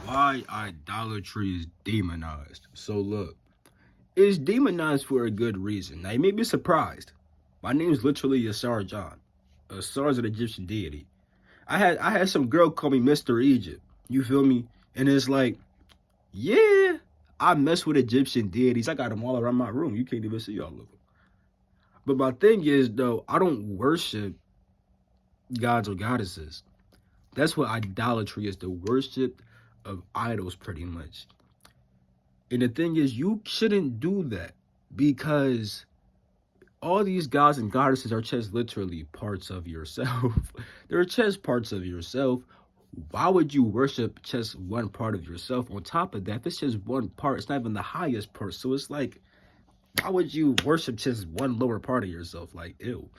Why idolatry is demonized. So look, it's demonized for a good reason. Now you may be surprised. My name is literally Asar John. Asar is an Egyptian deity. I had some girl call me Mr. Egypt. You feel me? And it's like, yeah, I mess with Egyptian deities. I got them all around my room. You can't even see all of them. But my thing is though, I don't worship gods or goddesses. That's what idolatry is, the worship of idols pretty much. And the thing is, you shouldn't do that because all these gods and goddesses are just literally parts of yourself. They're just parts of yourself. Why would you worship just one part of yourself? On top of that, if it's just one part, it's not even the highest part. So it's like, why would you worship just one lower part of yourself? Like, ew.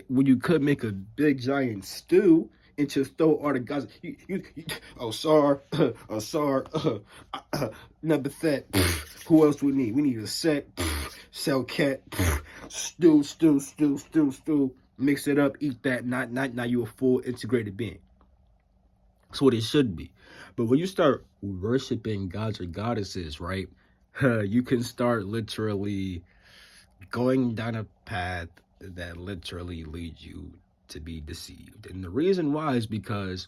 When you could make a big giant stew and just throw all the gods. Oh, sorry, oh, sorry, number set. Who else we need? We need a set, cell cat, stew. Mix it up, eat that. Not now. You a full integrated being. That's what it should be. But when you start worshiping gods or goddesses, right? You can start literally going down a path that literally leads you to be deceived. And the reason why is because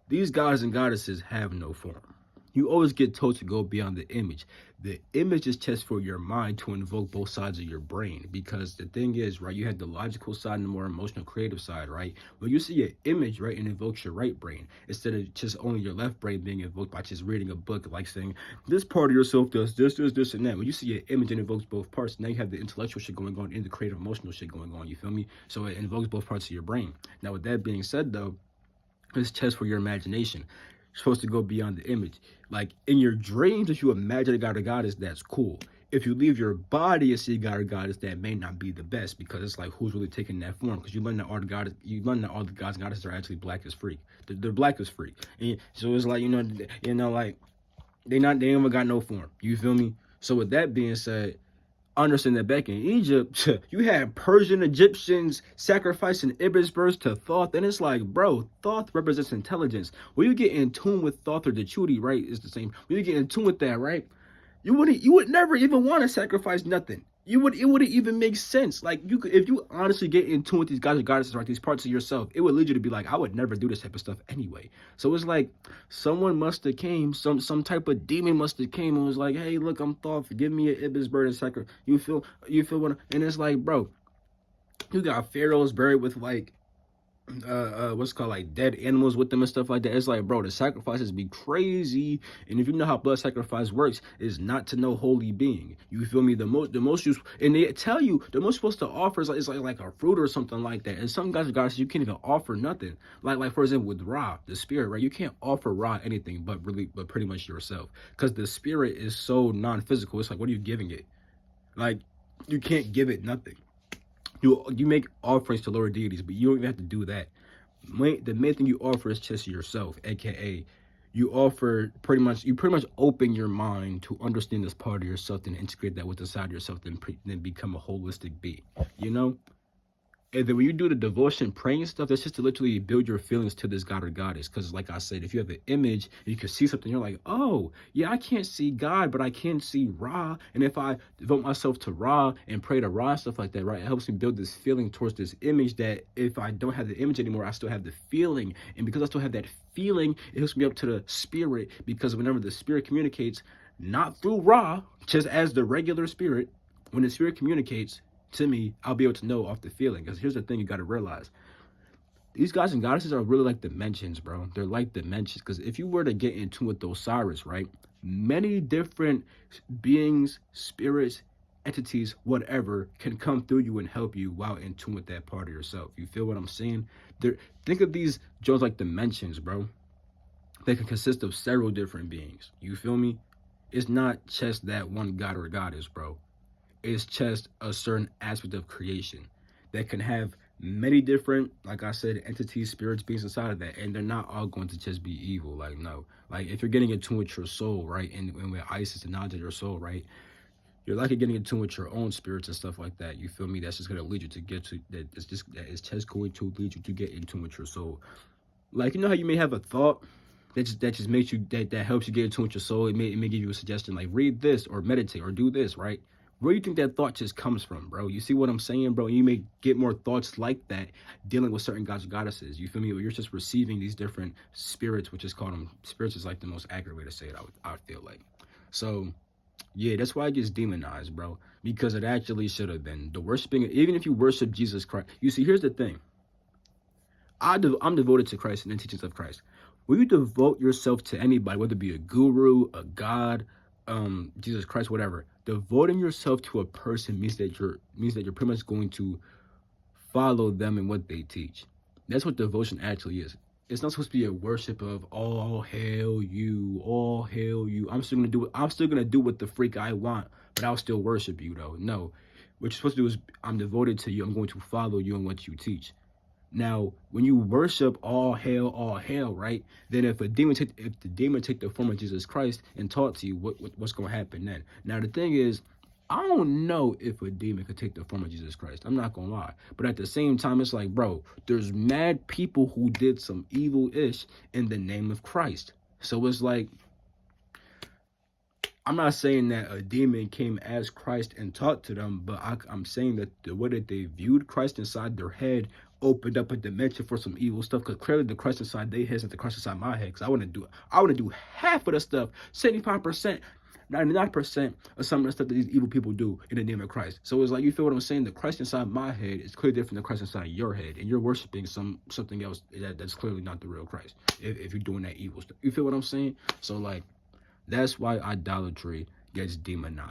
these gods and goddesses have no form. You always get told to go beyond the image. The image is just for your mind to invoke both sides of your brain. Because the thing is, right, you have the logical side and the more emotional, creative side, right? When you see an image, right, it invokes your right brain instead of just only your left brain being invoked by just reading a book, like saying, this part of yourself does this, and that. When you see an image, it invokes both parts. Now you have the intellectual shit going on and the creative, emotional shit going on. You feel me? So it invokes both parts of your brain. Now, with that being said, though, it's just for your imagination. You're supposed to go beyond the image. Like in your dreams, if you imagine a god or goddess, that's cool. If you leave your body and see a god or goddess, that may not be the best because it's like who's really taking that form? Because you learn that all the gods, and goddesses are actually black as freak. They're black as freak, and so it's like like they ain't got no form. You feel me? So with that being said, understand that back in Egypt, you had Persian Egyptians sacrificing ibis birds to Thoth, and it's like, bro, Thoth represents intelligence. When you get in tune with Thoth or the Chuti, right, it's the same. When you get in tune with that, right, you would never even want to sacrifice nothing. It wouldn't even make sense. Like you could, if you honestly get in tune with these guys and goddesses, right, these parts of yourself, it would lead you to be like, I would never do this type of stuff anyway. So it's like someone must have came, some type of demon must have came and was like, hey, look, I'm Thoth, give me an ibis bird and sacrifice. You feel what? And it's like, bro, you got pharaohs buried with like what's called like dead animals with them and stuff like that. It's like, bro, the sacrifices be crazy. And if you know how blood sacrifice works, is not to no holy being. You feel me? The most use, and they tell you the most supposed to offer is like a fruit or something like that. And some guys you can't even offer nothing. Like for example with Ra, the spirit, right? You can't offer Ra anything but pretty much yourself, because the spirit is so non-physical. It's like, what are you giving it? Like, you can't give it nothing. You make offerings to lower deities, but you don't even have to do that. The main thing you offer is just yourself, aka you pretty much open your mind to understand this part of yourself and integrate that with inside yourself, then become a holistic being. You know? And then when you do the devotion, praying stuff, that's just to literally build your feelings to this god or goddess. Because like I said, if you have an image, you can see something, you're like, oh, yeah, I can't see God, but I can see Ra. And if I devote myself to Ra and pray to Ra, stuff like that, right, it helps me build this feeling towards this image that if I don't have the image anymore, I still have the feeling. And because I still have that feeling, it hooks me up to the spirit. Because whenever the spirit communicates, not through Ra, just as the regular spirit, when the spirit communicates to me, I'll be able to know off the feeling. Because here's the thing you got to realize. These gods and goddesses are really like dimensions, bro. They're like dimensions. Because if you were to get into with Osiris, right, many different beings, spirits, entities, whatever, can come through you and help you while in tune with that part of yourself. You feel what I'm saying? Think of these Jones like dimensions, bro. They can consist of several different beings. You feel me? It's not just that one god or goddess, bro. It's just a certain aspect of creation that can have many different, like I said, entities, spirits, beings inside of that, and they're not all going to just be evil. Like, no, like if you're getting in tune with your soul, right, and with Isis, the knowledge of your soul, right, you're likely getting in tune with your own spirits and stuff like that. You feel me? That's just gonna lead you to get to that. It's just going to lead you to get in tune with your soul. Like, you know how you may have a thought that just makes you that helps you get in tune with your soul. It may give you a suggestion like read this or meditate or do this, right? Where do you think that thought just comes from, bro? You see what I'm saying, bro? You may get more thoughts like that dealing with certain gods and goddesses. You feel me? You're just receiving these different spirits, which is called them spirits is like the most accurate way to say it. I feel like. So yeah, that's why it gets demonized, bro. Because it actually should have been the worshiping. Even if you worship Jesus Christ, you see, here's the thing. I'm devoted to Christ and the teachings of Christ. When you devote yourself to anybody, whether it be a guru, a god, Jesus Christ, whatever, devoting yourself to a person means that you're pretty much going to follow them and what they teach. That's what devotion actually is. It's not supposed to be a worship of all hail you, all hail you. I'm still gonna do what the freak I want, but I'll still worship you though. No. What you're supposed to do is I'm devoted to you, I'm going to follow you and what you teach. Now, when you worship all hail, right? Then if the demon take the form of Jesus Christ and taught to you, what's going to happen then? Now, the thing is, I don't know if a demon could take the form of Jesus Christ. I'm not going to lie. But at the same time, it's like, bro, there's mad people who did some evil-ish in the name of Christ. So it's like, I'm not saying that a demon came as Christ and taught to them, but I'm saying that the way that they viewed Christ inside their head opened up a dimension for some evil stuff. Because clearly the Christ inside their head isn't the Christ inside my head. Because I want to do half of the stuff, 75%, 99% of some of the stuff that these evil people do in the name of Christ. So it's like, you feel what I'm saying? The Christ inside my head is clearly different than the Christ inside your head, and you're worshiping something else that's clearly not the real Christ. If you're doing that evil stuff, you feel what I'm saying? So like. That's why idolatry gets demonized.